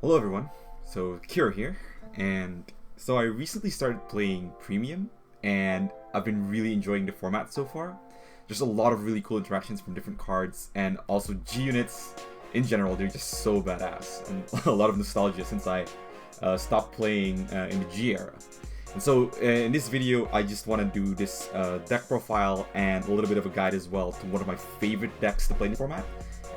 Hello everyone, so Kiro here, and so I recently started playing Premium, and I've been really enjoying the format so far. There's a lot of really cool interactions from different cards, and also G-Units in general, they're just so badass, and a lot of nostalgia since I stopped playing in the G era. And so in this video, I just want to do this deck profile and a little bit of a guide as well to one of my favorite decks to play in the format,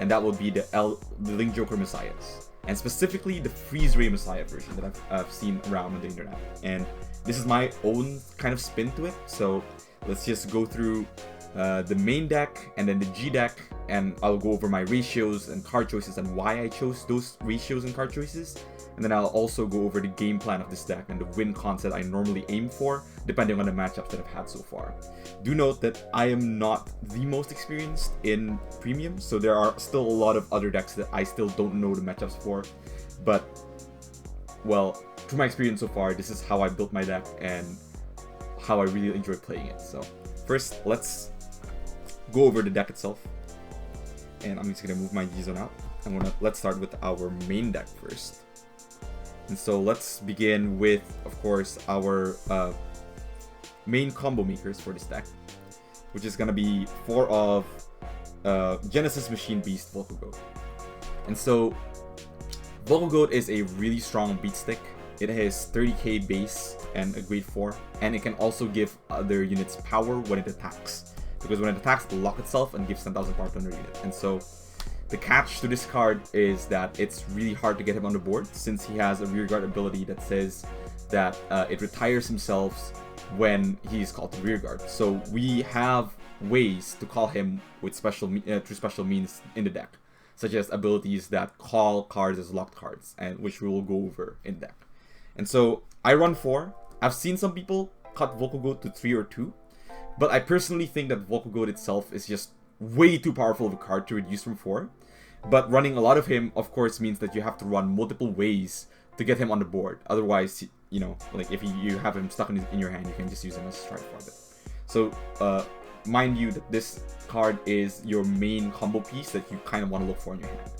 and that would be the Link Joker Messiahs. And specifically the Freezeray Messiah version that I've seen around on the internet. And this is my own kind of spin to it, so let's just go through the main deck and then the G deck, and I'll go over my ratios and card choices and why I chose those ratios and card choices. And then I'll also go over the game plan of this deck and the win concept I normally aim for, depending on the matchups that I've had so far. Do note that I am not the most experienced in Premium, so there are still a lot of other decks that I still don't know the matchups for. But, well, through my experience so far, this is how I built my deck and how I really enjoy playing it. So, first, let's go over the deck itself. And I'm just going to move my G-Zone out. Let's start with our main deck first. And so let's begin with, of course, our main combo makers for this deck, which is going to be 4 of Genesis Machine Beast Vocal Goat. And so Vocal Goat is a really strong beat stick. It has 30k base and a grade 4, and it can also give other units power when it attacks, because when it attacks it will lock itself and gives 10,000 power to another unit. And so the catch to this card is that it's really hard to get him on the board, since he has a rearguard ability that says that it retires himself when he's called to rearguard. So we have ways to call him with through special means in the deck, such as abilities that call cards as locked cards, and which we will go over in deck. And so I run 4. I've seen some people cut Vocal Goat to 3 or 2, but I personally think that Vocal Goat itself is just way too powerful of a card to reduce from 4. But running a lot of him, of course, means that you have to run multiple ways to get him on the board. Otherwise, you know, like if you have him stuck in your hand, you can just use him as a strike for a bit. So, mind you that this card is your main combo piece that you kind of want to look for in your hand.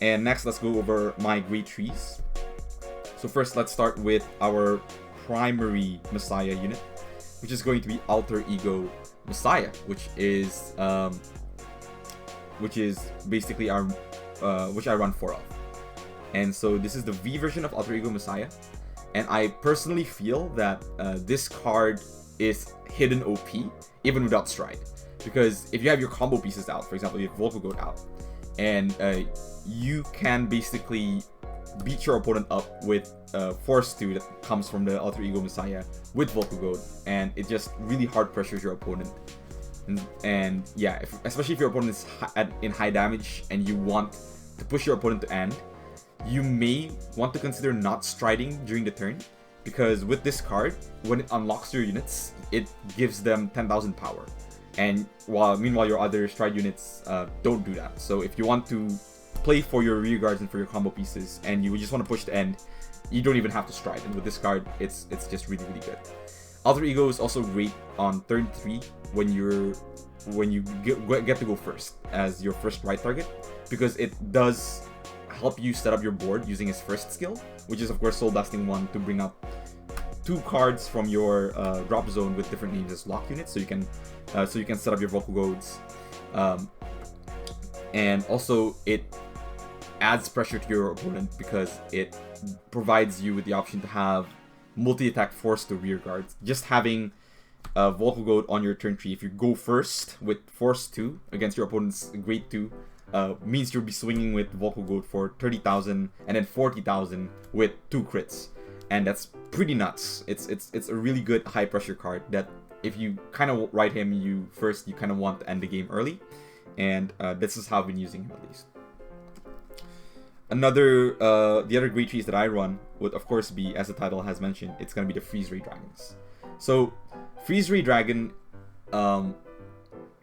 And next, let's go over my grade trees. So first, let's start with our primary Messiah unit, which is going to be Alter Ego Messiah, which is basically our which I run 4 of. And so this is the V version of Alter Ego Messiah, and I personally feel that this card is hidden OP even without Stride, because if you have your combo pieces out, for example, you have Vocal Goat out, and you can basically beat your opponent up with Force 2 that comes from the Alter Ego Messiah with Vocal Goat, and it just really hard pressures your opponent. And yeah, especially if your opponent is in high damage and you want to push your opponent to end, you may want to consider not striding during the turn, because with this card, when it unlocks your units, it gives them 10,000 power. And meanwhile your other stride units don't do that. So if you want to play for your rear guards and for your combo pieces, and you just want to push to end, you don't even have to stride. And with this card, it's just really, really good. Alter Ego is also great on turn 3 when you get to go first as your first ride target, because it does help you set up your board using his first skill, which is of course Soul Dusting 1, to bring up 2 cards from your drop zone with different names as lock units, so you can set up your Vocal Goats, and also it adds pressure to your opponent because it provides you with the option to have multi-attack Force to rear guards. Just having Vocal Goat on your turn 3, if you go first with Force 2 against your opponent's grade 2, means you'll be swinging with Vocal Goat for 30,000 and then 40,000 with 2 crits, and that's pretty nuts. It's a really good high pressure card that if you kind of ride him, you kind of want to end the game early, and this is how I've been using him at least. The other grade trees that I run would of course be, as the title has mentioned, it's going to be the Freezeray Dragons. So Freezeray Dragon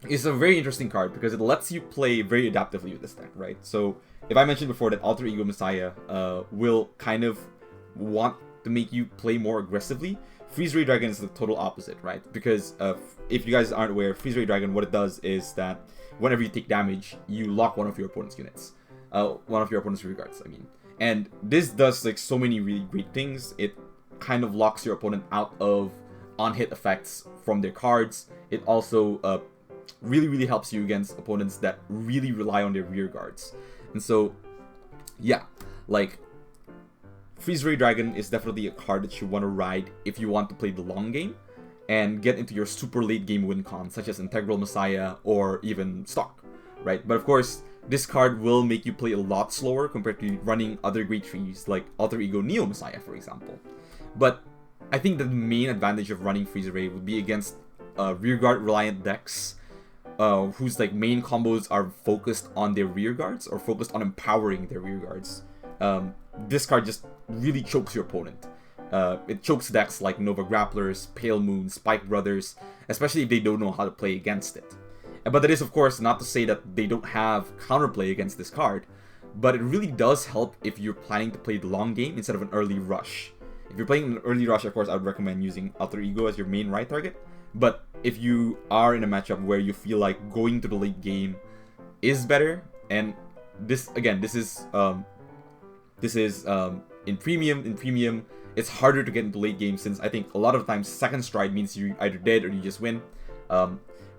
is a very interesting card because it lets you play very adaptively with this deck, right? So if I mentioned before that Alter Ego Messiah will kind of want to make you play more aggressively, Freezeray Dragon is the total opposite, right? Because if you guys aren't aware, Freezeray Dragon, what it does is that whenever you take damage, you lock one of your opponent's units. One of your opponent's rear guards, I mean. And this does like so many really great things. It kind of locks your opponent out of on-hit effects from their cards. It also really helps you against opponents that really rely on their rear guards. And so, yeah, like, Freezeray Dragon is definitely a card that you want to ride if you want to play the long game and get into your super late game win cons, such as Integral Messiah or even Stock, right? But of course, this card will make you play a lot slower compared to running other great trees like Alter Ego Neo Messiah, for example. But I think the main advantage of running Freezeray would be against rearguard reliant decks whose like main combos are focused on their rearguards or focused on empowering their rearguards. This card just really chokes your opponent. It chokes decks like Nova Grapplers, Pale Moon, Spike Brothers, especially if they don't know how to play against it. But that is, of course, not to say that they don't have counterplay against this card, but it really does help if you're planning to play the long game instead of an early rush. If you're playing an early rush, of course, I would recommend using Alter Ego as your main right target. But if you are in a matchup where you feel like going to the late game is better, and this is in premium, it's harder to get into late game since I think a lot of times second stride means you either dead or you just win.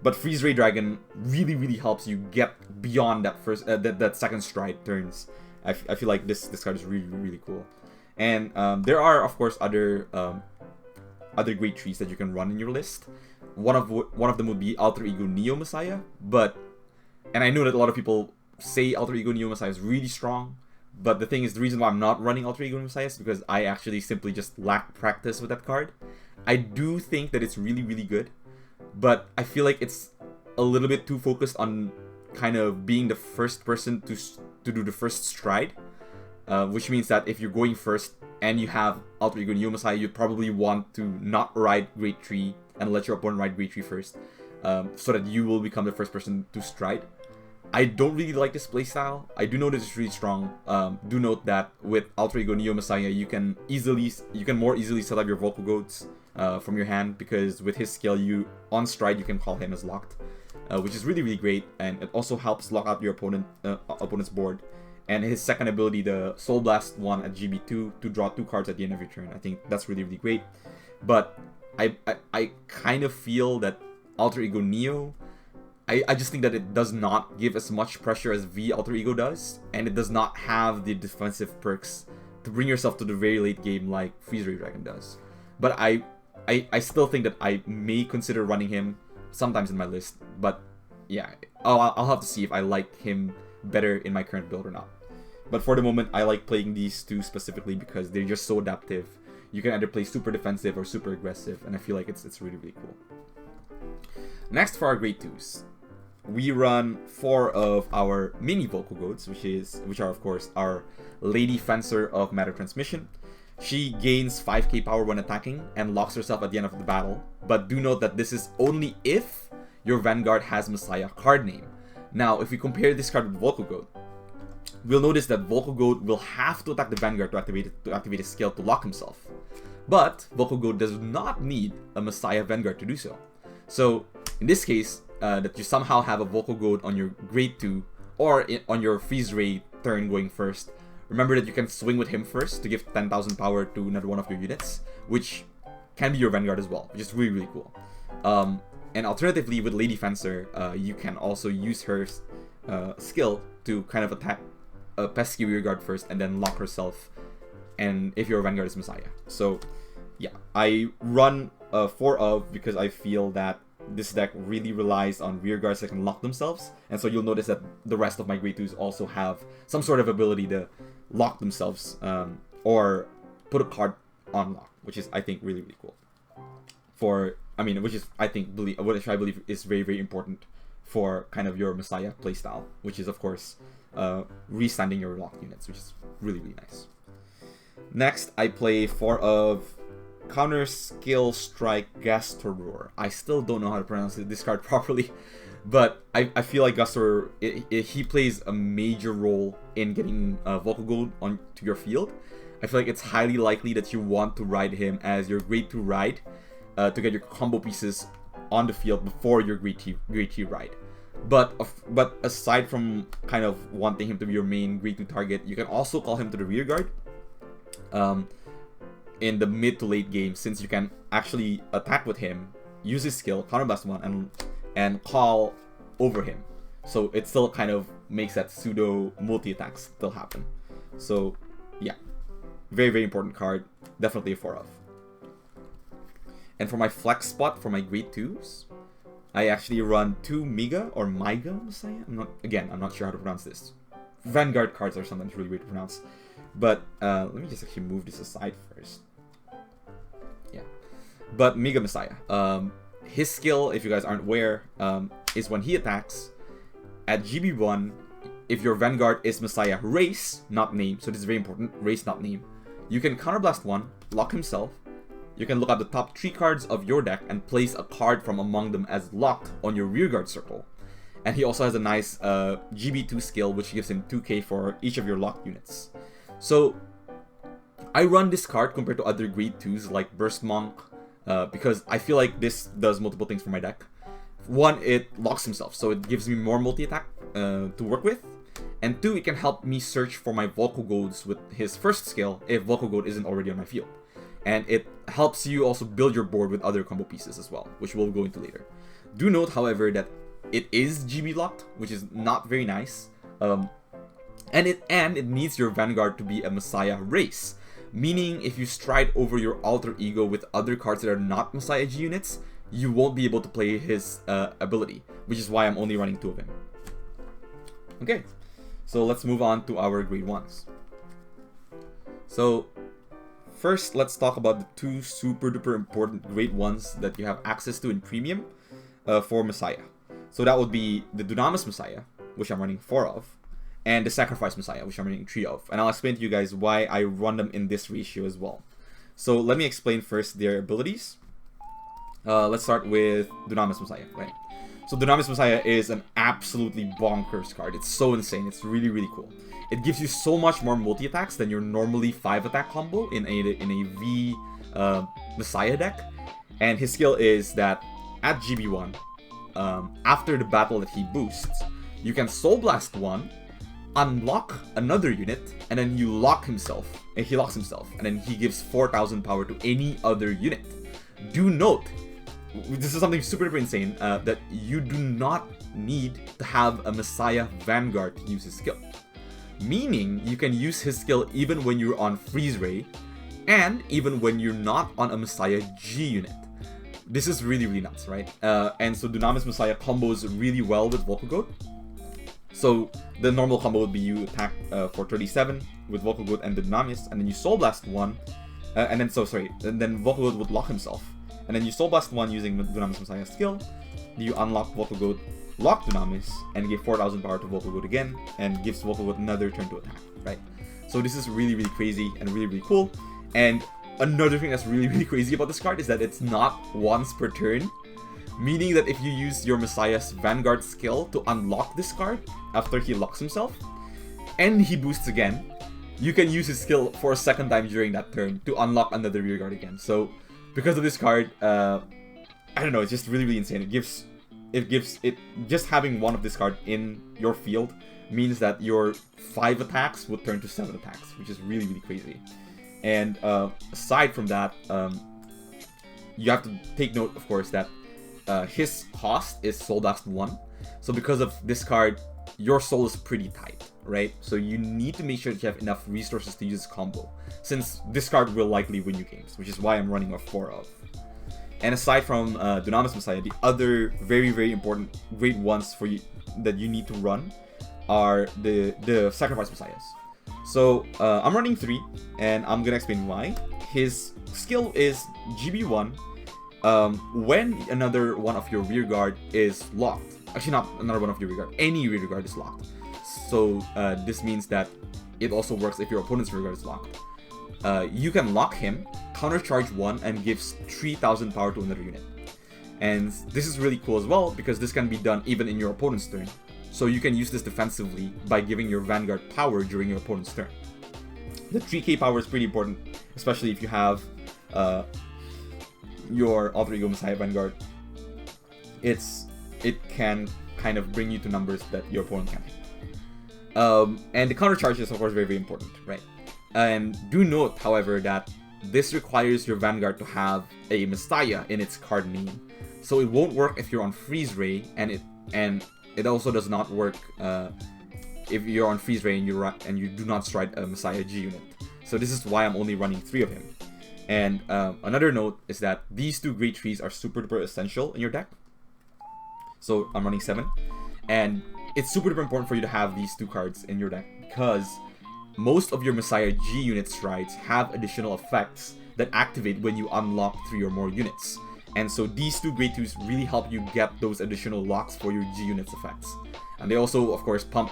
But Freezeray Dragon really helps you get beyond that first that second stride turns. I feel like this card is really cool. And there are, of course, other great trees that you can run in your list. One of them would be Alter Ego Neo Messiah, and I know that a lot of people say Alter Ego Neo Messiah is really strong, but the thing is, the reason why I'm not running Alter Ego Neo Messiah is because I actually simply just lack practice with that card. I do think that it's really good, but I feel like it's a little bit too focused on kind of being the first person to do the first stride. Which means that if you're going first and you have Alter Ego Neo Messiah, you probably want to not ride Great Tree and let your opponent ride Great Tree first, so that you will become the first person to stride. I don't really like this playstyle. I do know that it's really strong. Do note that with Alter Ego Neo Messiah, you can more easily set up your Vocal Goats from your hand, because with his skill, on stride you can call him as locked, which is really great, and it also helps lock out your opponent's board. And his second ability, the Soul Blast one at GB2, to draw 2 cards at the end of your turn. I think that's really great. But I kind of feel that Alter Ego Neo, I just think that it does not give as much pressure as V Alter Ego does, and it does not have the defensive perks to bring yourself to the very late game like Freezeray Dragon does. But I still think that I may consider running him sometimes in my list. But yeah, I'll have to see if I like him better in my current build or not. But for the moment, I like playing these two specifically because they're just so adaptive. You can either play super defensive or super aggressive, and I feel like it's really cool. Next, for our grade 2s, we run 4 of our mini Vocal Goats, which are of course our Lady Fencer of Matter Transmission. She gains 5k power when attacking and locks herself at the end of the battle, but do note that this is only if your Vanguard has Messiah card name. Now, if we compare this card with Vocal Goat, we'll notice that Vocal Goat will have to attack the Vanguard to activate his skill to lock himself. But Vocal Goat does not need a Messiah Vanguard to do so. So, in this case, that you somehow have a Vocal Goat on your grade 2 or on your Freezeray turn going first, remember that you can swing with him first to give 10,000 power to another one of your units, which can be your Vanguard as well, which is really cool. And alternatively, with Lady Fencer, you can also use her skill to kind of attack a pesky rearguard first and then lock herself, and if your Vanguard is Messiah. So yeah, I run 4 of because I feel that this deck really relies on rearguards that can lock themselves, and so you'll notice that the rest of my grade 2s also have some sort of ability to lock themselves or put a card on lock, which is, I think, really cool. Which I believe is very important for kind of your Messiah playstyle, which is of course restanding your locked units, which is really nice. Next, I play 4 of Counter Skill Strike Gastoror. I still don't know how to pronounce this card properly, but I feel like Gastoror, he plays a major role in getting Vocal Gold onto your field. I feel like it's highly likely that you want to ride him as your grade 2 ride to get your combo pieces on the field before your grade 2 ride. But aside from kind of wanting him to be your main grade 2 target, you can also call him to the rear guard in the mid to late game, since you can actually attack with him, use his skill, counterblast 1, and call over him. So it still kind of makes that pseudo multi-attack still happen. So yeah, very, very important card. Definitely a 4 of. And for my flex spot for my grade 2s, I actually run 2 Mega or Myga Messiah. I'm not sure how to pronounce this. Vanguard cards are sometimes really weird to pronounce. But let me just actually move this aside first. Yeah. But Mega Messiah. His skill, if you guys aren't aware, is when he attacks at GB1, if your Vanguard is Messiah race, not name, so this is very important, race, not name, you can counterblast 1, lock himself. You can look at the top 3 cards of your deck and place a card from among them as locked on your rearguard circle. And he also has a nice GB2 skill, which gives him 2k for each of your locked units. So I run this card compared to other grade 2s like Burst Monk, because I feel like this does multiple things for my deck. One, it locks himself, so it gives me more multi-attack to work with. And 2, it can help me search for my Volcagodes with his first skill if Volcagode isn't already on my field. And it helps you also build your board with other combo pieces as well, which we'll go into later. Do note, however, that it is GB locked, which is not very nice. And it needs your Vanguard to be a Messiah race, meaning if you stride over your alter ego with other cards that are not Messiah G units, you won't be able to play his ability, which is why I'm only running 2 of him. Okay, so let's move on to our grade 1s. So first, let's talk about the 2 super duper important grade 1s that you have access to in Premium for Messiah. So that would be the Dunamis Messiah, which I'm running 4 of, and the Sacrifice Messiah, which I'm running 3 of. And I'll explain to you guys why I run them in this ratio as well. So let me explain first their abilities. Let's start with Dunamis Messiah, right? So Dunamis Messiah is an absolutely bonkers card. It's so insane. It's really, really cool. It gives you so much more multi-attacks than your normally 5-attack combo in a V Messiah deck. And his skill is that at GB1, after the battle that he boosts, you can Soul Blast 1, unlock another unit, and then you lock himself. And he locks himself, and then he gives 4,000 power to any other unit. Do note, this is something super insane, that you do not need to have a Messiah Vanguard to use his skill. Meaning, you can use his skill even when you're on Freezeray, and even when you're not on a Messiah G unit. This is really, really nuts, right? And so Dunamis Messiah combos really well with Volcagode. So the normal combo would be you attack for 37 with Volcagode and the Dunamis, and then you Soul Blast 1, and then Volcagode would lock himself. And then you Soul Blast 1 using Dunamis Messiah's skill, you unlock Volcagode, lock Dunamis, and give 4,000 power to Volcagode again, and gives Volcagode another turn to attack, right? So this is really, really crazy and really, really cool. And another thing that's really, really crazy about this card is that it's not once per turn, meaning that if you use your Messiah's Vanguard skill to unlock this card after he locks himself, and he boosts again, you can use his skill for a second time during that turn to unlock another rearguard again. So because of this card, I don't know, it's just really, really insane. Just having one of this card in your field means that your 5 attacks would turn to 7 attacks, which is really, really crazy. And aside from that, you have to take note, of course, that his cost is Soul Blast 1. So because of this card, your soul is pretty tight, right? So you need to make sure that you have enough resources to use this combo, since this card will likely win you games, which is why I'm running a 4 of. And aside from Dunamis Messiah, the other very, very important grade 1s for you that you need to run are the Sacrifice Messiahs. So I'm running 3, and I'm gonna explain why. His skill is GB1 when another one of your rearguard is locked. Actually, not another one of your rearguard, any rearguard is locked. So this means that it also works if your opponent's rearguard is locked. You can lock him, countercharge 1, and gives 3,000 power to another unit. And this is really cool as well, because this can be done even in your opponent's turn. So you can use this defensively by giving your Vanguard power during your opponent's turn. The 3k power is pretty important, especially if you have your Alter Ego Messiah Vanguard. It can kind of bring you to numbers that your opponent can't hit. And the counter charge is of course very, very important, right? And do note, however, that this requires your Vanguard to have a Messiah in its card name. So it won't work if you're on Freezeray, and it also does not work if you're on Freezeray and you do not stride a Messiah G unit. So this is why I'm only running 3 of him. And another note is that these 2 great trees are super duper essential in your deck. So I'm running 7, and it's super duper important for you to have these 2 cards in your deck, because most of your Messiah G unit strides have additional effects that activate when you unlock 3 or more units. And so these 2 Grade 2s really help you get those additional locks for your G units effects. And they also, of course, pump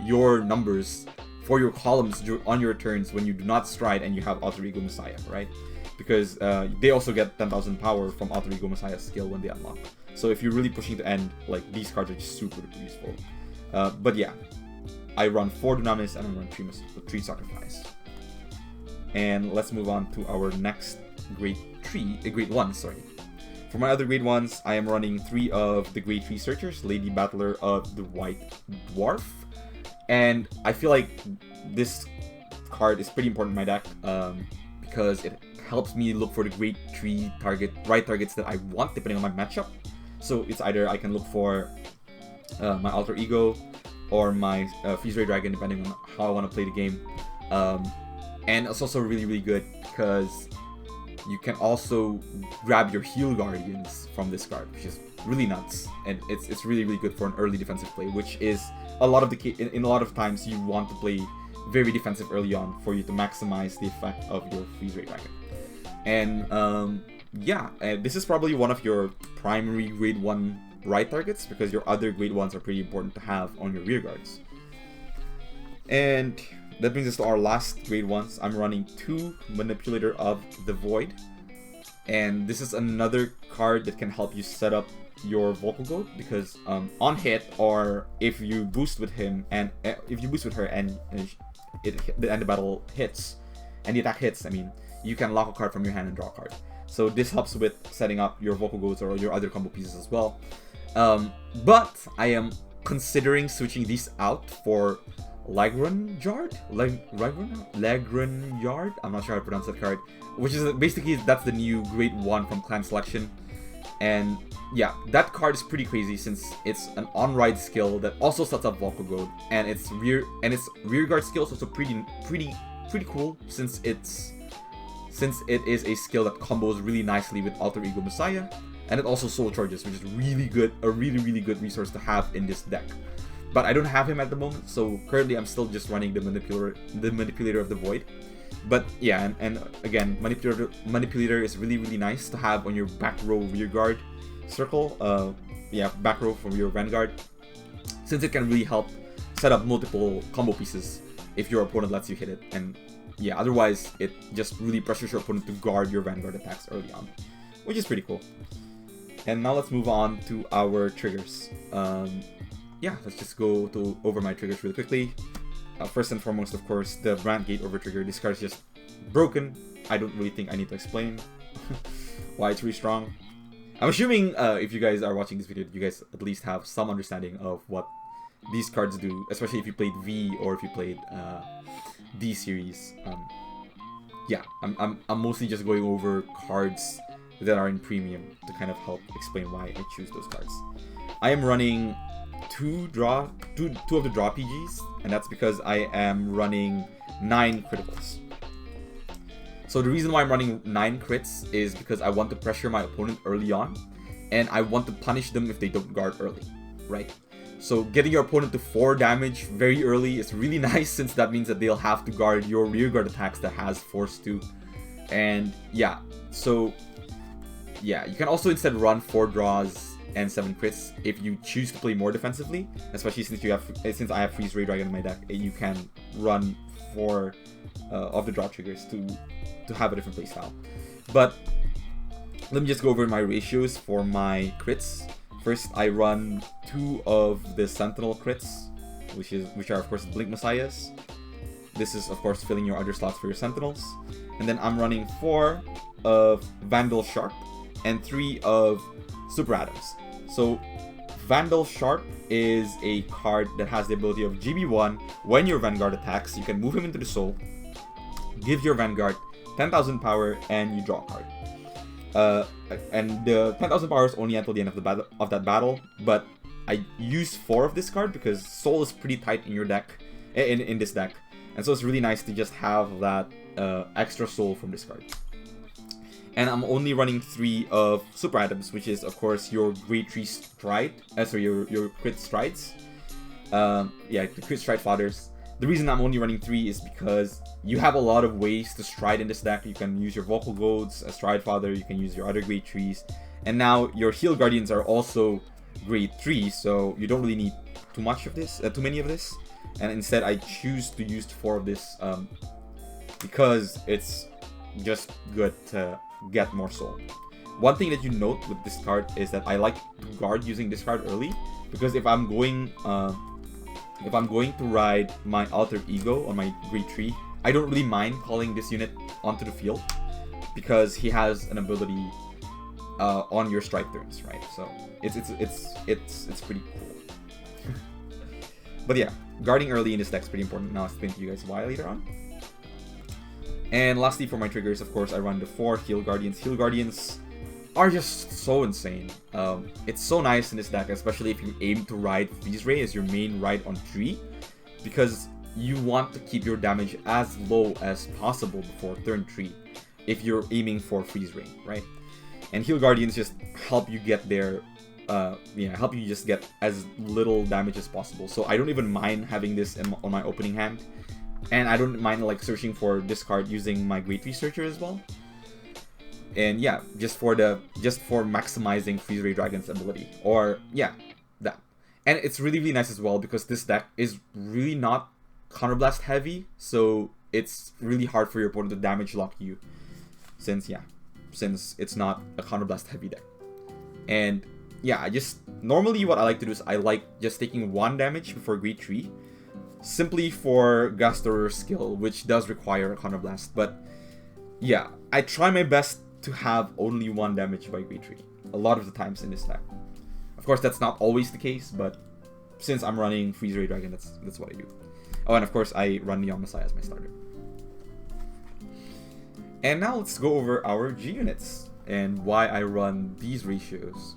your numbers for your columns on your turns when you do not stride and you have Alter Ego Messiah, right? Because they also get 10,000 power from Alter Ego Messiah's skill when they unlock. So if you're really pushing to end, like, these cards are just super useful. But yeah, I run 4 Dunamis and I run 3 Sacrifice. And let's move on to our next Grade 1, sorry. For my other Grade 1s, I am running 3 of the Grade 3 Searchers, Lady Battler of the White Dwarf. And I feel like this card is pretty important in my deck because it helps me look for the Grade 3 right targets that I want depending on my matchup. So it's either I can look for my Alter Ego or my Freezeray Dragon depending on how I want to play the game. And it's also really, really good because you can also grab your Heal Guardians from this card, which is really nuts. And it's really, really good for an early defensive play, which is a lot of in a lot of times you want to play very defensive early on for you to maximize the effect of your Freezeray Dragon. And yeah, this is probably one of your primary Grade 1 right targets because your other Grade 1s are pretty important to have on your rear guards. And that brings us to our last Grade 1s. I'm running 2 Manipulator of the Void. And this is another card that can help you set up your Vocal Goat because on hit, or if you boost with him and if you boost with her and the battle hits and the attack hits, I mean, you can lock a card from your hand and draw a card. So this helps with setting up your Vocal Goats or your other combo pieces as well. But I am considering switching these out for Lagranjard? Lagranjard? I'm not sure how to pronounce that card. Which is basically, that's the new Grade 1 from Clan Selection. And yeah, that card is pretty crazy since it's an on-ride skill that also sets up Vocal Goat. And its rear guard skill is also pretty cool since it is a skill that combos really nicely with Alter Ego Messiah. And it also soul charges, which is really good, a really good resource to have in this deck. But I don't have him at the moment, so currently I'm still just running the Manipulator of the Void. But yeah, and again, Manipulator is really nice to have on your back row rear guard circle. Yeah, back row from your Vanguard, since it can really help set up multiple combo pieces if your opponent lets you hit it. And yeah, otherwise it just really pressures your opponent to guard your Vanguard attacks early on, which is pretty cool. And now let's move on to our triggers. Yeah, let's just go over my triggers really quickly. First and foremost, of course, the Brand Gate over trigger. This card is just broken. I don't really think I need to explain why it's really strong. I'm assuming if you guys are watching this video, you guys at least have some understanding of what these cards do, especially if you played V or if you played D series. Yeah, I'm mostly just going over cards that are in premium to kind of help explain why I choose those cards. I am running two of the draw PGs, and that's because I am running 9 criticals. So the reason why I'm running 9 crits is because I want to pressure my opponent early on, and I want to punish them if they don't guard early, right? So getting your opponent to 4 damage very early is really nice, since that means that they'll have to guard your rear guard attacks that has force 2. And yeah, so yeah, you can also instead run 4 draws and 7 crits if you choose to play more defensively, especially since I have Freezeray Dragon in my deck. You can run 4 of the draw triggers to have a different playstyle. But let me just go over my ratios for my crits. First, I run 2 of the Sentinel crits, which are of course Blink Messiahs. This is of course filling your other slots for your Sentinels. And then I'm running 4 of Vandal Sharp and 3 of Super Atoms. So Vandal Sharp is a card that has the ability of GB1. When your Vanguard attacks, you can move him into the soul, give your Vanguard 10,000 power, and you draw a card. And the 10,000 power is only until the end of that battle, but I use 4 of this card because soul is pretty tight in your deck, in this deck, and so it's really nice to just have that extra soul from this card. And I'm only running 3 of super items, which is of course your Great Tree Stride, your Crit Strides. Yeah, the Crit Stride Fathers. The reason I'm only running 3 is because you have a lot of ways to stride in this deck. You can use your Vocal Goads, a Stride Father, you can use your other Great Trees, and now your Heal Guardians are also Grade 3, so you don't really need too many of this. And instead, I choose to use 4 of this because it's just good to get more soul. One thing that you note with this card is that I like to guard using this card early, because if I'm going to ride my Alter Ego on my Great Tree, I don't really mind calling this unit onto the field because he has an ability on your strike turns, right? So it's pretty cool. But yeah, guarding early in this deck is pretty important. Now I'll explain to you guys why later on. And lastly, for my triggers, of course, I run the 4 Heal Guardians. Heal Guardians are just so insane. It's so nice in this deck, especially if you aim to ride Freezeray as your main ride on tree, because you want to keep your damage as low as possible before turn 3 if you're aiming for Freezeray, right? And Heal Guardians just help you get there, help you just get as little damage as possible. So I don't even mind having this on my opening hand. And I don't mind like searching for this card using my Great Researcher as well. And yeah, just for maximizing Freezeray Dragon's ability. Or yeah, that. And it's really, really nice as well because this deck is really not Counterblast heavy, so it's really hard for your opponent to damage lock you. Since it's not a Counterblast heavy deck. And yeah, normally what I like to do is I like just taking 1 damage before Great Tree, simply for Gastor's skill, which does require a Counterblast. But yeah, I try my best to have only 1 damage by Great Tree a lot of the times in this deck. Of course, that's not always the case, but since I'm running Freezeray Dragon, that's what I do. Oh, and of course, I run Neon Messiah as my starter. And now let's go over our G units and why I run these ratios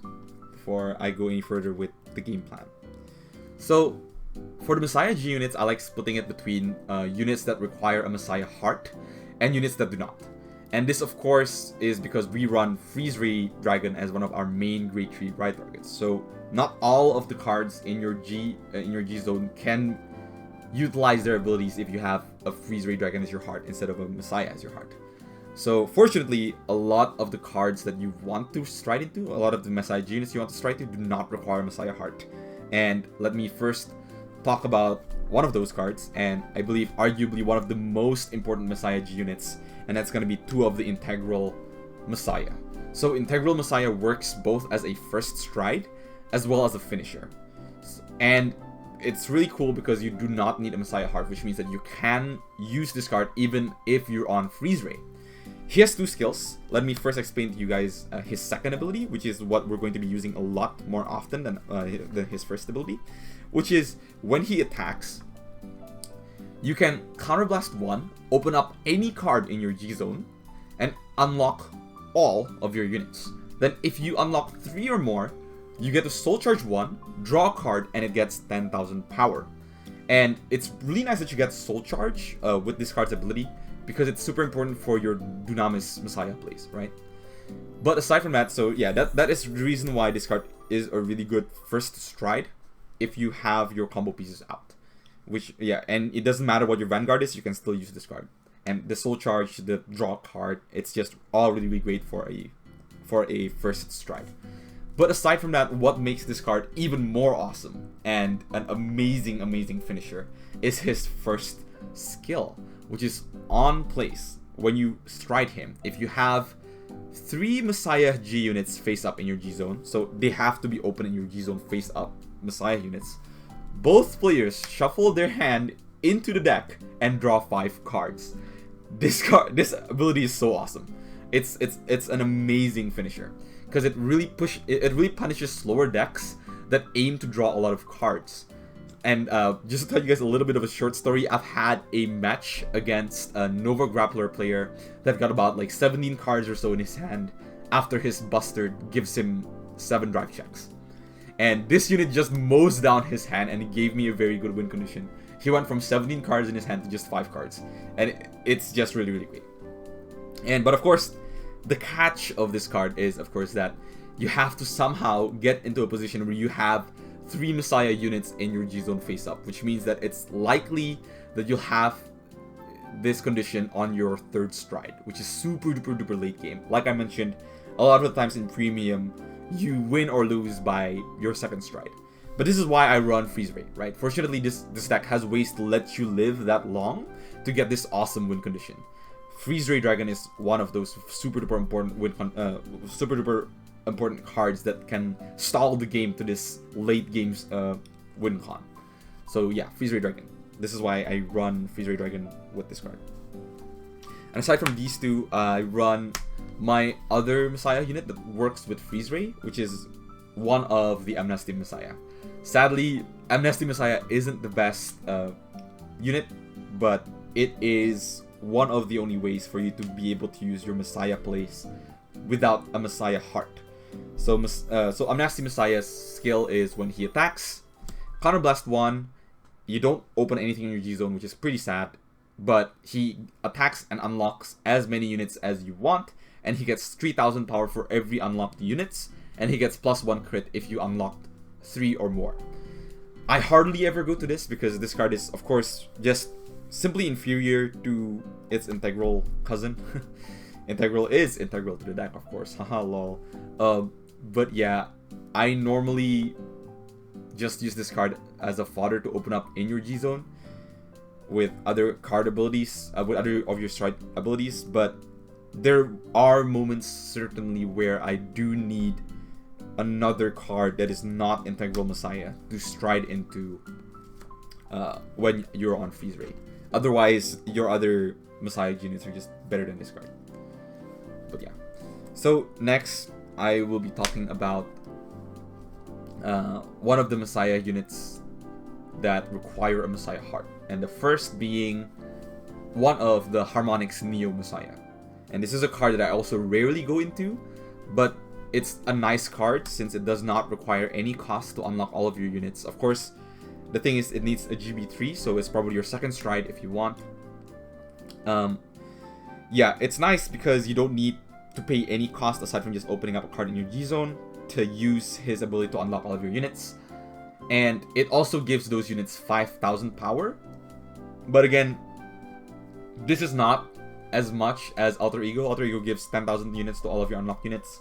before I go any further with the game plan. So, for the Messiah G units, I like splitting it between units that require a Messiah Heart and units that do not. And this, of course, is because we run Freezeray Dragon as one of our main Great Tree ride targets. So, not all of the cards in your G zone can utilize their abilities if you have a Freezeray Dragon as your heart instead of a Messiah as your heart. So, fortunately, a lot of the cards that you want to stride into, a lot of the Messiah G units you want to stride to, do not require Messiah Heart. And let me first talk about one of those cards, and I believe arguably one of the most important Messiah G units, and that's going to be 2 of the Integral Messiah. So Integral Messiah works both as a first stride as well as a finisher. And it's really cool because you do not need a Messiah Heart, which means that you can use this card even if you're on Freezeray. He has 2 skills. Let me first explain to you guys his second ability, which is what we're going to be using a lot more often than his first ability, which is when he attacks, you can Counterblast 1, open up any card in your G zone, and unlock all of your units. Then if you unlock 3 or more, you get to Soul Charge 1, draw a card, and it gets 10,000 power. And it's really nice that you get Soul Charge with this card's ability, because it's super important for your Dunamis Messiah plays, right? But aside from that, so yeah, that is the reason why this card is a really good first stride if you have your combo pieces out. Which, yeah, and it doesn't matter what your Vanguard is, you can still use this card. And the Soul Charge, the draw card, it's just all really, really great for a first stride. But aside from that, what makes this card even more awesome and an amazing, amazing finisher is his first skill, which is on place. When you stride him, if you have 3 Messiah G units face up in your G zone, so they have to be open in your G zone face up Messiah units, both players shuffle their hand into the deck and draw 5 cards. This ability is so awesome. It's an amazing finisher because it really punishes slower decks that aim to draw a lot of cards. And just to tell you guys a little bit of a short story, I've had a match against a Nova Grappler player that got about like 17 cards or so in his hand after his Buster gives him 7 drive checks. And this unit just mows down his hand and it gave me a very good win condition. He went from 17 cards in his hand to just 5 cards. And it's just really, really great. But of course, the catch of this card is, of course, that you have to somehow get into a position where you have 3 Messiah units in your G-Zone face-up, which means that it's likely that you'll have this condition on your 3rd stride, which is super duper duper late game. Like I mentioned, a lot of the times in Premium, you win or lose by your 2nd stride. But this is why I run Freezeray, right? Fortunately, this deck has ways to let you live that long to get this awesome win condition. Freezeray Dragon is one of those super duper important cards that can stall the game to this late game's win con. So yeah, Freezeray Dragon. This is why I run Freezeray Dragon with this card. And aside from these two, I run my other Messiah unit that works with Freezeray, which is one of the Amnesty Messiah. Sadly, Amnesty Messiah isn't the best unit, but it is one of the only ways for you to be able to use your Messiah plays without a Messiah heart. So Amnesty Messiah's skill is when he attacks, Counterblast 1, you don't open anything in your G-Zone, which is pretty sad, but he attacks and unlocks as many units as you want, and he gets 3000 power for every unlocked units, and he gets +1 crit if you unlocked 3 or more. I hardly ever go to this because this card is, of course, just simply inferior to its integral cousin. Integral is integral to the deck, of course. Haha, lol. But yeah, I normally just use this card as a fodder to open up in your G-Zone with other card abilities, with other of your stride abilities. But there are moments certainly where I do need another card that is not Integral Messiah to stride into when you're on Freezeray. Otherwise, your other Messiah units are just better than this card. But yeah. So next, I will be talking about one of the Messiah units that require a Messiah heart. And the first being one of the Harmonix Neo Messiah. And this is a card that I also rarely go into, but it's a nice card since it does not require any cost to unlock all of your units. Of course, the thing is it needs a GB3, so it's probably your 2nd stride if you want. Yeah, it's nice because you don't need to pay any cost aside from just opening up a card in your G-Zone to use his ability to unlock all of your units. And it also gives those units 5000 power. But again, this is not as much as Alter Ego. Alter Ego gives 10,000 units to all of your unlocked units.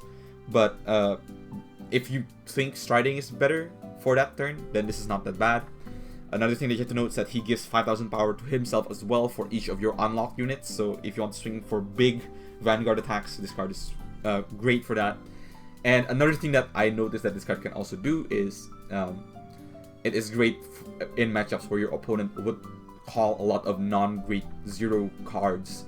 But if you think striding is better for that turn, then this is not that bad. Another thing that you have to note is that he gives 5000 power to himself as well for each of your unlocked units. So if you want to swing for big Vanguard attacks, this card is great for that. And another thing that I noticed that this card can also do is it is great in matchups where your opponent would call a lot of non-great 0 cards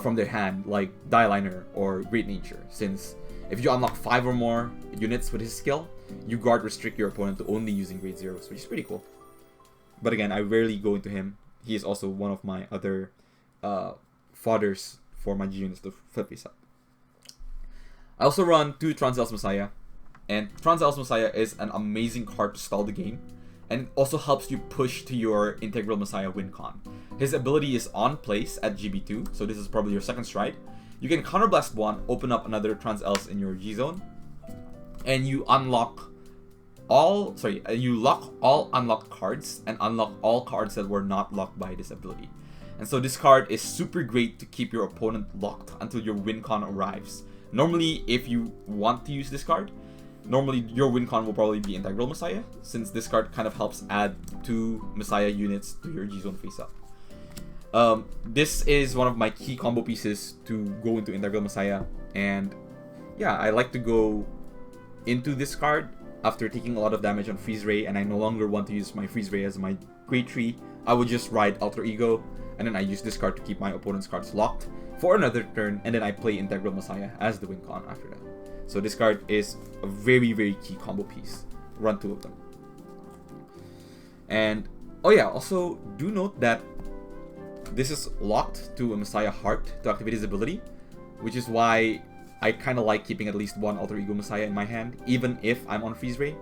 from their hand, like Dieliner or Great Nature, since if you unlock 5 or more units with his skill, you guard restrict your opponent to only using grade 0s, which is pretty cool. But again, I rarely go into him. He is also one of my other fodders for my G units to flip face up. I also run 2 Transel's Messiah, and Transel's Messiah is an amazing card to stall the game, and it also helps you push to your Integral Messiah win con. His ability is on place at GB2, so this is probably your 2nd stride. You can Counterblast 1, open up another Trans-Els in your G-Zone, and you unlock you lock all unlocked cards and unlock all cards that were not locked by this ability. And so this card is super great to keep your opponent locked until your win con arrives. Normally, if you want to use this card, normally your win con will probably be Integral Messiah, since this card kind of helps add 2 Messiah units to your G-Zone face-up. This is one of my key combo pieces to go into Integral Messiah, and yeah, I like to go into this card after taking a lot of damage on Freezeray, and I no longer want to use my Freezeray as my grade 3. I would just ride Alter Ego, and then I use this card to keep my opponent's cards locked for another turn, and then I play Integral Messiah as the win con after that. So this card is a very, very key combo piece run 2 of them. And oh yeah, also do note that this is locked to a Messiah Heart to activate his ability, which is why I kind of like keeping at least one Alter Ego Messiah in my hand, even if I'm on Freezeray.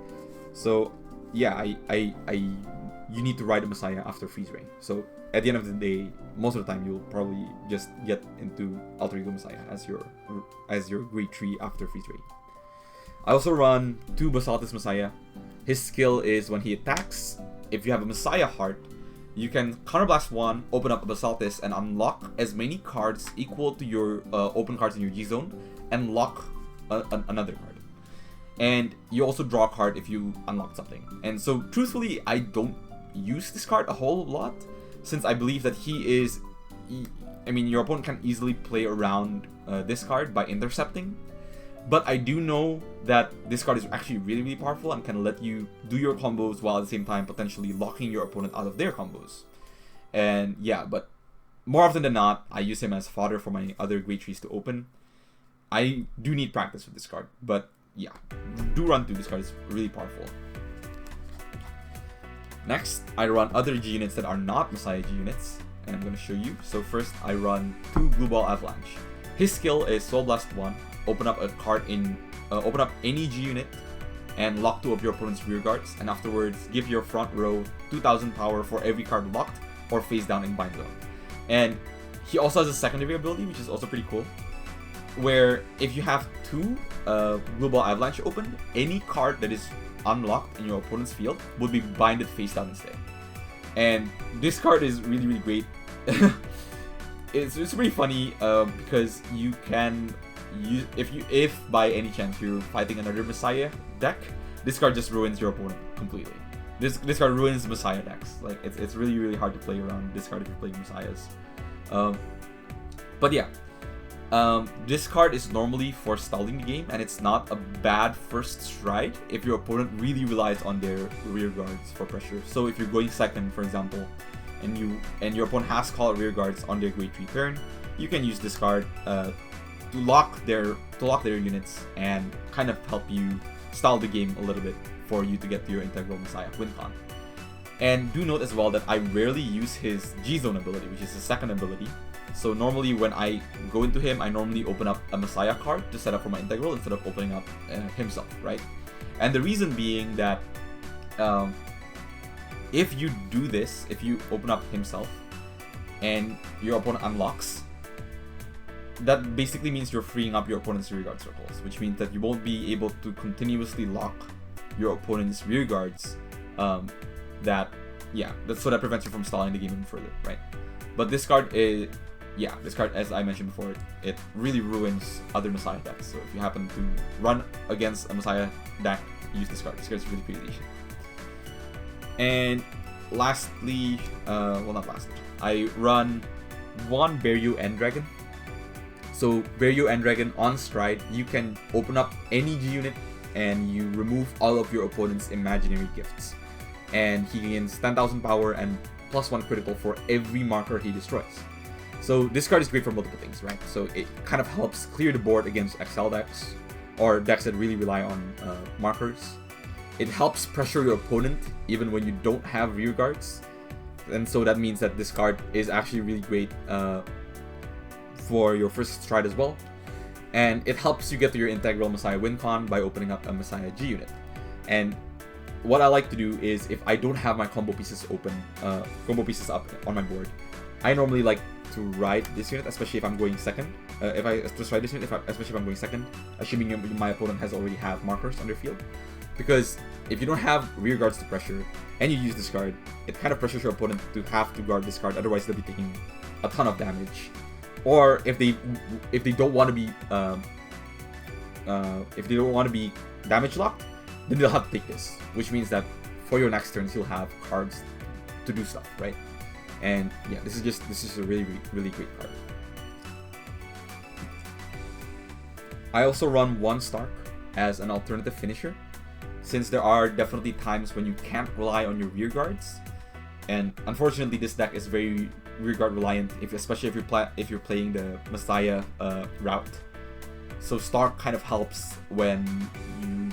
So yeah, you need to ride a Messiah after Freezeray. So at the end of the day, most of the time you'll probably just get into Alter Ego Messiah as your grade 3 after Freezeray. I also run 2 Basaltis Messiah. His skill is when he attacks, if you have a Messiah Heart, you can counterblast 1, open up a Basaltis, and unlock as many cards equal to your open cards in your G zone, and lock another card. And you also draw a card if you unlock something. And so, truthfully, I don't use this card a whole lot, since I believe that your opponent can easily play around this card by intercepting. But I do know that this card is actually really, really powerful and can let you do your combos while at the same time potentially locking your opponent out of their combos. And yeah, but more often than not, I use him as fodder for my other grade 3s to open. I do need practice with this card, but yeah, do run 2. This card is really powerful. Next, I run other G units that are not Messiah G units, and I'm going to show you. So first, I run 2 Blue Ball Avalanche. His skill is Soul Blast 1. Open up a card open up any G unit and lock 2 of your opponent's rear guards, and afterwards give your front row 2000 power for every card locked or face down in bind zone. And he also has a secondary ability, which is also pretty cool, where if you have 2 Blue Ball Avalanche open, any card that is unlocked in your opponent's field would be binded face down instead. And this card is really, really great. It's pretty funny because you can use, if by any chance you're fighting another Messiah deck, this card just ruins your opponent completely. This card ruins Messiah decks. Like it's really, really hard to play around this card if you're playing Messiahs. But yeah, this card is normally for stalling the game, and it's not a bad first stride if your opponent really relies on their rear guards for pressure. So if you're going second, for example, and your opponent has called rear guards on their grade 3 turn, you can use this card to lock their units and kind of help you stall the game a little bit for you to get to your Integral Messiah WinCon. And do note as well that I rarely use his G Zone ability, which is his second ability. So normally when I go into him, I normally open up a Messiah card to set up for my Integral instead of opening up himself, right? And the reason being that if you do this, if you open up himself and your opponent unlocks, that basically means you're freeing up your opponent's rear guard circles, which means that you won't be able to continuously lock your opponent's rear guards. So that prevents you from stalling the game even further, right? But this card is, this card, as I mentioned before, it really ruins other Messiah decks. So if you happen to run against a Messiah deck, use this card. This card is really crazy. And lastly, not lastly, I run 1 Baryu End Dragon. So Baryu End Dragon on stride, you can open up any G unit and you remove all of your opponent's imaginary gifts. And he gains 10,000 power and +1 critical for every marker he destroys. So this card is great for multiple things, right? So it kind of helps clear the board against XL decks or decks that really rely on markers. It helps pressure your opponent even when you don't have rear guards. And so that means that this card is actually really great for your first stride as well. And it helps you get to your Integral Messiah WinCon by opening up a Messiah G unit. And what I like to do is, if I don't have my combo pieces up on my board, I normally like to ride this unit, especially if I'm going second. Especially if I'm going second, assuming my opponent has already have markers on their field. Because if you don't have rear guards to pressure and you use this card, it kind of pressures your opponent to have to guard this card. Otherwise, they'll be taking a ton of damage. Or if they don't want to be damage locked, then they'll have to take this, which means that for your next turns you'll have cards to do stuff, right? And yeah, this is a really, really great card. I also run 1 Stark as an alternative finisher, since there are definitely times when you can't rely on your rear guards, and unfortunately this deck is very rear guard reliant, especially if you're playing the Messiah route. So Stark kind of helps when you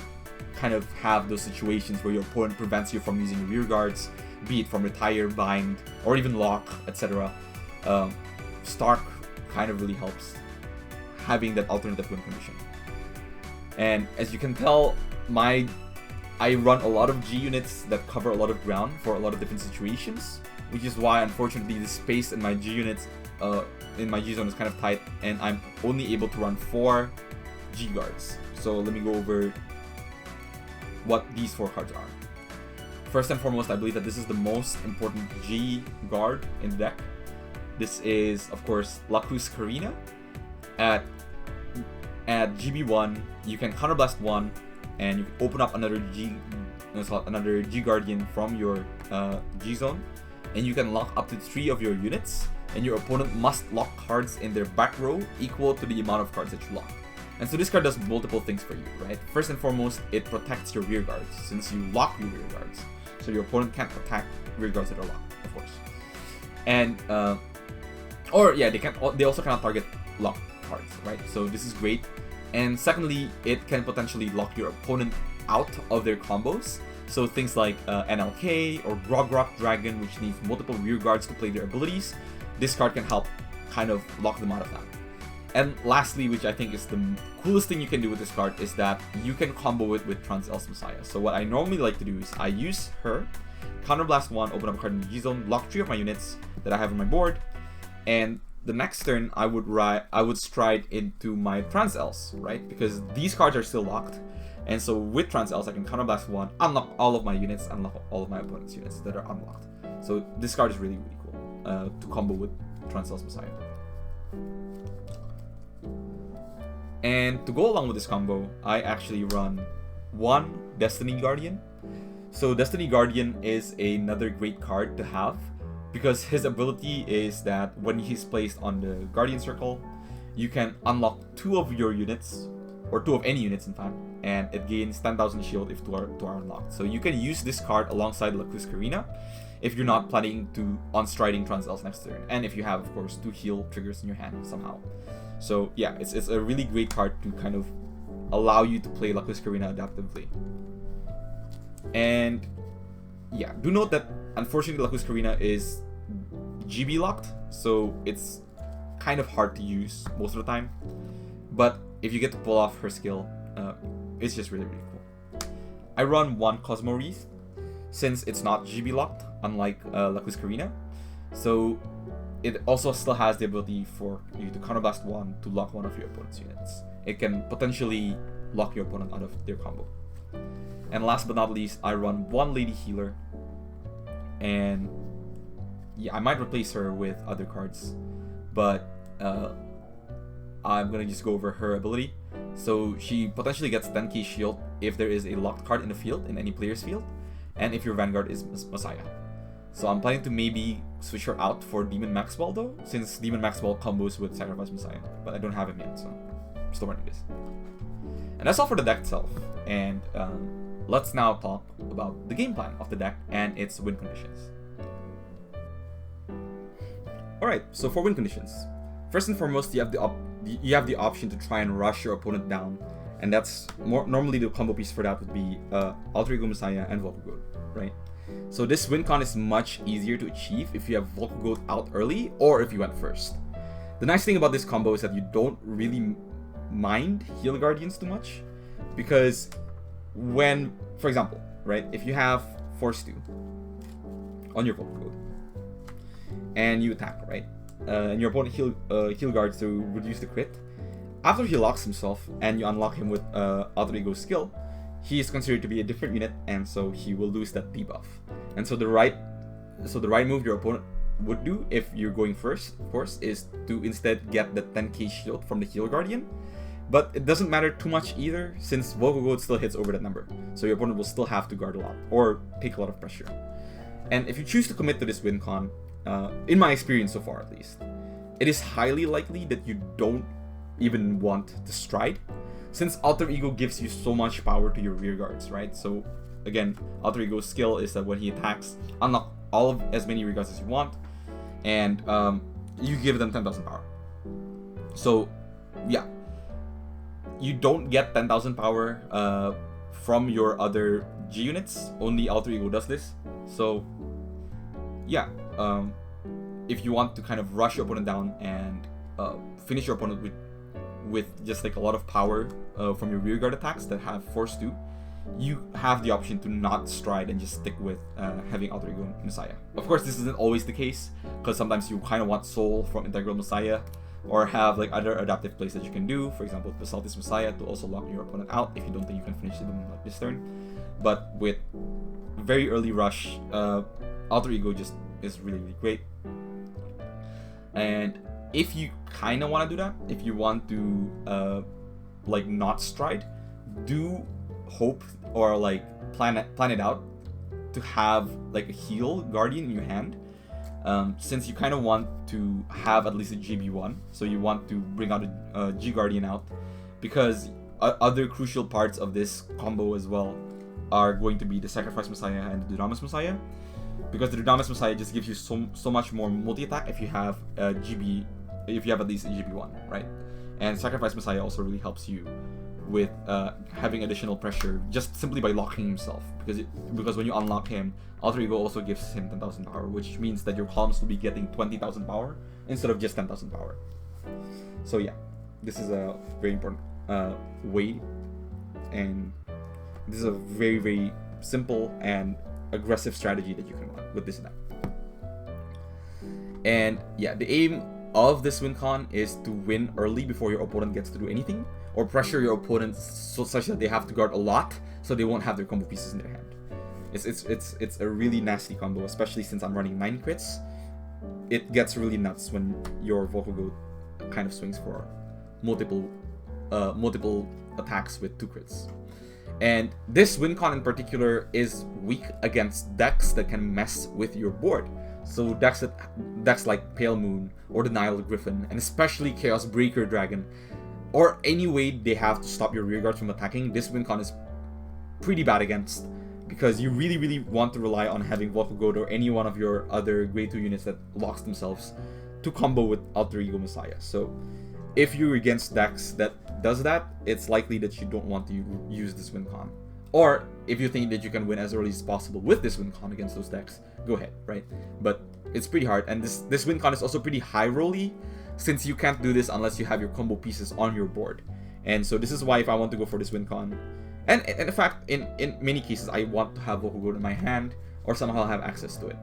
kind of have those situations where your opponent prevents you from using your rear guards, be it from retire, bind, or even lock, etc. Stark kind of really helps having that alternative win condition. And as you can tell, I run a lot of G units that cover a lot of ground for a lot of different situations, which is why unfortunately the space in my G units in my G zone is kind of tight, and I'm only able to run 4 G guards. So let me go over what these 4 cards are. First and foremost, I believe that this is the most important G guard in the deck. This is, of course, Lacruz Carina. At GB1, you can counterblast 1, and you can open up another G Guardian from your G zone, and you can lock up to 3 of your units, and your opponent must lock cards in their back row equal to the amount of cards that you lock. And so this card does multiple things for you, right? First and foremost, it protects your rear guards, since you lock your rear guards. So your opponent can't attack rear guards that are locked, of course. And, they also cannot target lock cards, right? So this is great. And secondly, it can potentially lock your opponent out of their combos. So things like NLK or Grogrok Dragon, which needs multiple rear guards to play their abilities, this card can help kind of lock them out of that. And lastly, which I think is the coolest thing you can do with this card, is that you can combo it with Untitled Messiah. So what I normally like to do is I use her, counterblast 1, open up a card in the G zone, lock 3 of my units that I have on my board, and the next turn I would stride into my Trans-Els, right? Because these cards are still locked. And so with Trans-Els, I can counterblast 1, unlock all of my units, unlock all of my opponent's units that are unlocked. So this card is really, really cool to combo with Untitled Messiah. And to go along with this combo, I actually run 1 Destiny Guardian. So Destiny Guardian is another great card to have, because his ability is that when he's placed on the Guardian Circle, you can unlock 2 of your units, or 2 of any units in fact, and it gains 10,000 shield if 2 are unlocked. So you can use this card alongside Lacruz Carina if you're not planning to on-striding Trans-Els next turn, and if you have, of course, 2 heal triggers in your hand somehow. So yeah, it's a really great card to kind of allow you to play Lacruz Carina adaptively. And yeah, do note that unfortunately Lacruz Carina is GB locked, so it's kind of hard to use most of the time. But if you get to pull off her skill, it's just really, really cool. I run 1 Cosmo Wreath, since it's not GB locked, unlike Lacruz Carina. So it also still has the ability for you to counterblast 1 to lock 1 of your opponent's units. It can potentially lock your opponent out of their combo. And last but not least, I run 1 Lady Healer. And yeah, I might replace her with other cards, but I'm gonna just go over her ability. So she potentially gets 10k shield if there is a locked card in the field, in any player's field, and if your Vanguard is Messiah. So I'm planning to maybe switch her out for Demon Maxwell though, since Demon Maxwell combos with Sacrifice Messiah, but I don't have him yet, so I'm still running this. And that's all for the deck itself. And let's now talk about the game plan of the deck and its win conditions. Alright, so for win conditions, first and foremost, you have the option to try and rush your opponent down, and that's normally the combo piece for that would be Alter Ego Messiah and Volcagoat, right? So this win con is much easier to achieve if you have Volcagoat out early or if you went first. The nice thing about this combo is that you don't really mind Heal Guardians too much, because when, for example, right, if you have Force 2 on your Volcagoat and you attack, right, and your opponent heal guards to reduce the crit, after he locks himself and you unlock him with Alter Ego skill, he is considered to be a different unit, and so he will lose that debuff. And so the right move your opponent would do if you're going first, of course, is to instead get the 10k shield from the Heal Guardian. But it doesn't matter too much either, since Volcagoat still hits over that number. So your opponent will still have to guard a lot, or take a lot of pressure. And if you choose to commit to this win con, in my experience so far at least, it is highly likely that you don't even want to stride, since Alter Ego gives you so much power to your rear guards, right? So again, Alter Ego's skill is that when he attacks, unlock all of as many rear guards as you want, and you give them 10,000 power. So yeah, you don't get 10,000 power from your other G units. Only Alter Ego does this. So yeah, if you want to kind of rush your opponent down and finish your opponent with just like a lot of power from your rearguard attacks that have Force 2, you have the option to not stride and just stick with having Alter Ego Messiah. Of course, this isn't always the case, because sometimes you kind of want Soul from Integral Messiah, or have like other adaptive plays that you can do, for example the Saltis Messiah, to also lock your opponent out if you don't think you can finish them like this turn. But with very early rush, Alter Ego just is really, really great. And if you kind of want to do that, if you want to like not stride, do hope or like plan it out to have like a heal guardian in your hand, since you kind of want to have at least a GB1, so you want to bring out a G guardian out, because other crucial parts of this combo as well are going to be the Sacrifice Messiah and the Dunamis Messiah, because the Dunamis Messiah just gives you so much more multi-attack if you have a GB, if you have at least a GB1, right? And Sacrifice Messiah also really helps you with having additional pressure just simply by locking himself, because when you unlock him, Alter Ego also gives him 10,000 power, which means that your columns will be getting 20,000 power instead of just 10,000 power. So yeah, this is a very important way, and this is a very, very simple and aggressive strategy that you can run with this deck. And yeah, the aim of this win con is to win early before your opponent gets to do anything, or pressure your opponents such that they have to guard a lot, so they won't have their combo pieces in their hand. It's a really nasty combo, especially since I'm running 9 crits. It gets really nuts when your Vocal Goat kind of swings for multiple attacks with 2 crits. And this win con in particular is weak against decks that can mess with your board. So decks like Pale Moon or the Nile Griffin, and especially Chaos Breaker Dragon, or any way they have to stop your rearguard from attacking, this win con is pretty bad against, because you really, really want to rely on having Vocal Goat or any one of your other grade 2 units that locks themselves to combo with Alter Ego Messiah. So if you're against decks that does that, it's likely that you don't want to use this win con. Or if you think that you can win as early as possible with this win con against those decks, go ahead, right? But it's pretty hard, and this win con is also pretty high rolly, since you can't do this unless you have your combo pieces on your board. And so this is why if I want to go for this win con, and in fact in many cases I want to have Vocal Goat in my hand or somehow have access to it.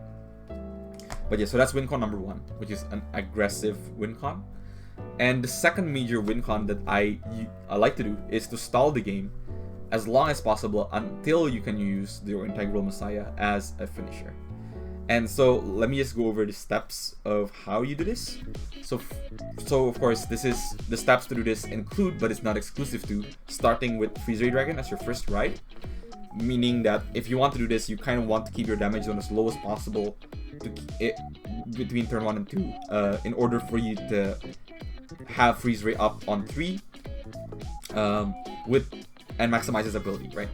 But yeah, so that's win con number 1, which is an aggressive win con. And the second major win con that I like to do is to stall the game as long as possible until you can use your Integral Messiah as a finisher. And so let me just go over the steps of how you do this. So of course, the steps to do this include, but it's not exclusive to, starting with Freezeray Dragon as your first ride. Meaning that if you want to do this, you kind of want to keep your damage zone as low as possible between turn 1 and 2, in order for you to have Freezeray up on 3 and maximize his ability, right?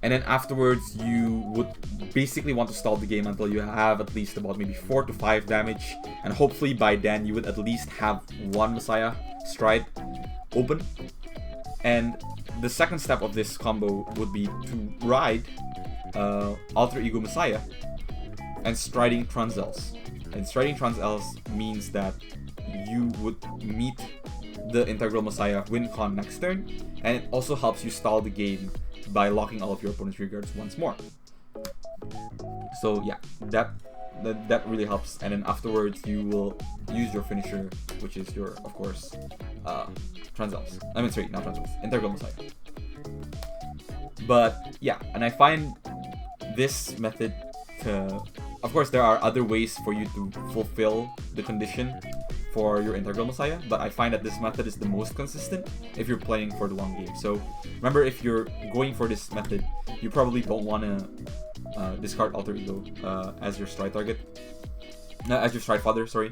And then afterwards, you would basically want to stall the game until you have at least about maybe 4 to 5 damage, and hopefully by then you would at least have 1 Messiah stride open. And the second step of this combo would be to ride Alter Ego Messiah and striding Trunzels. And striding Trunzels means that you would meet the Integral Messiah win con next turn, and it also helps you stall the game by locking all of your opponent's rearguards once more. So yeah, that really helps. And then afterwards you will use your finisher, which is your, of course, Trunzels. I mean, sorry, not Trunzels, Integral Messiah. But yeah, and I find this method to, of course, there are other ways for you to fulfill the condition for your Integral Messiah, but I find that this method is the most consistent if you're playing for the long game. So remember, if you're going for this method, you probably don't want to discard Alter Ego as your stride target, as your stride fodder, sorry.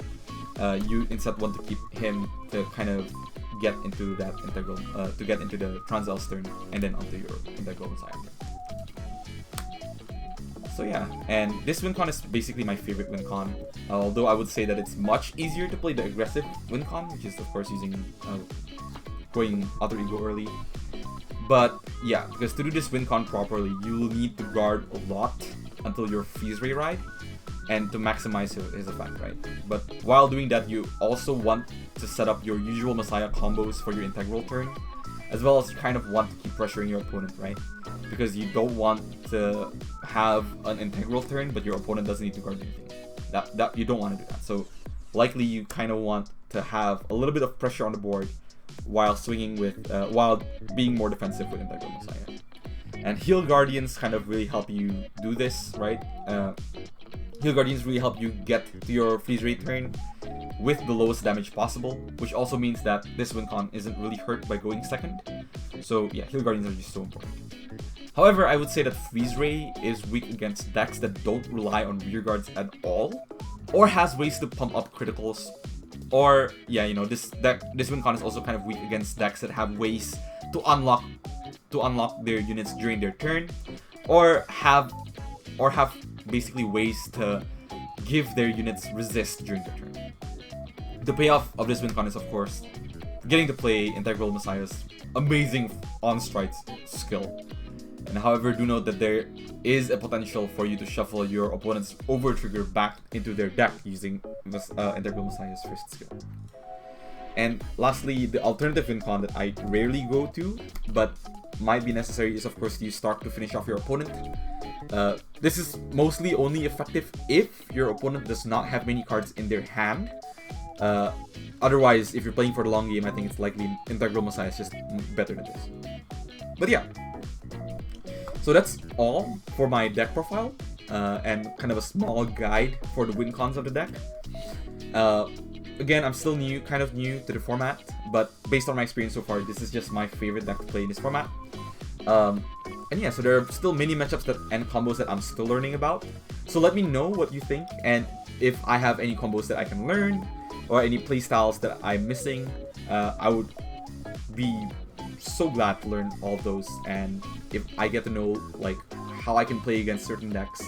You instead want to keep him to kind of get into that integral, to get into the Trunzel's turn, and then onto your Integral Messiah turn. So yeah, and this win con is basically my favorite win con, although I would say that it's much easier to play the aggressive win con, which is of course using going Alter Ego early. But yeah, because to do this win con properly, you will need to guard a lot until your Freezeray ride, and to maximize his effect, right? But while doing that, you also want to set up your usual Messiah combos for your integral turn, as well as you kind of want to keep pressuring your opponent, right? Because you don't want to have an integral turn, but your opponent doesn't need to guard anything. That you don't want to do that. So likely you kind of want to have a little bit of pressure on the board while swinging with, while being more defensive with Integral Messiah. And Heal Guardians kind of really help you do this, right? Heal Guardians really help you get to your Freezeray turn with the lowest damage possible, which also means that this win con isn't really hurt by going second. So yeah, Heal Guardians are just so important. However, I would say that Freezeray is weak against decks that don't rely on rear guards at all, or has ways to pump up criticals. Or yeah, you know, this win con is also kind of weak against decks that have ways to unlock their units during their turn, or have basically ways to give their units resist during their turn. The payoff of this win con is, of course, getting to play Integral Messiah's amazing on-strike skill. And however, do note that there is a potential for you to shuffle your opponent's over trigger back into their deck using this Integral Messiah's first skill. And lastly, the alternative win con that I rarely go to, but might be necessary, is of course to use Stark to finish off your opponent. This is mostly only effective if your opponent does not have many cards in their hand. Otherwise, if you're playing for the long game, I think it's likely Integral Messiah is just better than this. But yeah. So that's all for my deck profile, and kind of a small guide for the win cons of the deck. Again, I'm still kind of new to the format, but based on my experience so far, this is just my favorite deck to play in this format. And yeah, so there are still many matchups and combos that I'm still learning about. So let me know what you think, and if I have any combos that I can learn, or any playstyles that I'm missing. I would be so glad to learn all those, and if I get to know like how I can play against certain decks,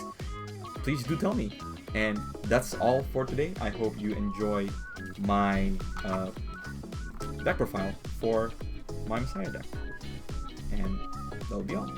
please do tell me. And that's all for today. I hope you enjoy my deck profile for my Messiah deck, and that'll be all.